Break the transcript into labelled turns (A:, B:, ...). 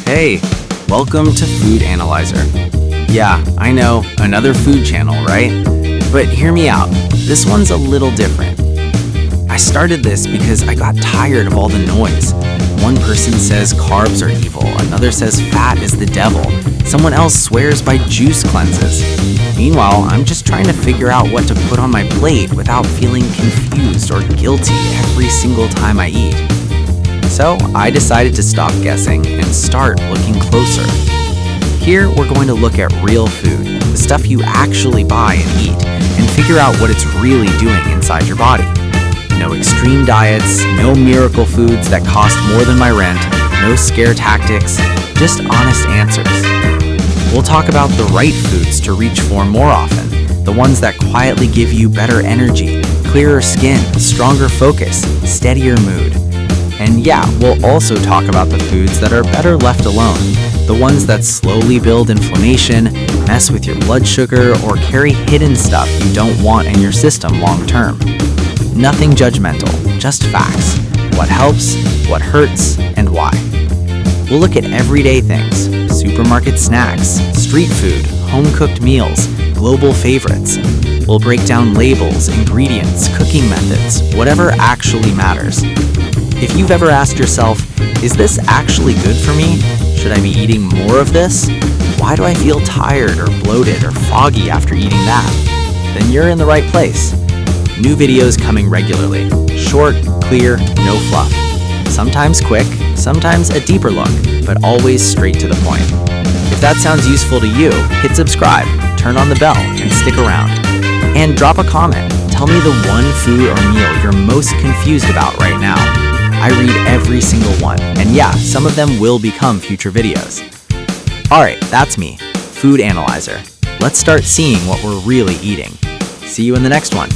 A: Hey, welcome to Food Analyzer. Yeah, I know, another food channel, right? But hear me out, this one's a little different. I started this because I got tired of all the noise. One person says carbs are evil, another says fat is the devil, someone else swears by juice cleanses. Meanwhile, I'm just trying to figure out what to put on my plate without feeling confused or guilty every single time I eat. So I decided to stop guessing and start looking closer. Here we're going to look at real food, the stuff you actually buy and eat, and figure out what it's really doing inside your body. No extreme diets, no miracle foods that cost more than my rent, no scare tactics, just honest answers. We'll talk about the right foods to reach for more often, the ones that quietly give you better energy, clearer skin, stronger focus, steadier mood. And yeah, we'll also talk about the foods that are better left alone, the ones that slowly build inflammation, mess with your blood sugar, or carry hidden stuff you don't want in your system long term. Nothing judgmental, just facts. What helps, what hurts, and why. We'll look at everyday things, supermarket snacks, street food, home-cooked meals, global favorites. We'll break down labels, ingredients, cooking methods, whatever actually matters. If you've ever asked yourself, is this actually good for me? Should I be eating more of this? Why do I feel tired or bloated or foggy after eating that? Then you're in the right place. New videos coming regularly. Short, clear, no fluff. Sometimes quick, sometimes a deeper look, but always straight to the point. If that sounds useful to you, hit subscribe, turn on the bell, and stick around. And drop a comment. Tell me the one food or meal you're most confused about right now. I read every single one, and yeah, some of them will become future videos. Alright, that's me, Food Analyzer. Let's start seeing what we're really eating. See you in the next one.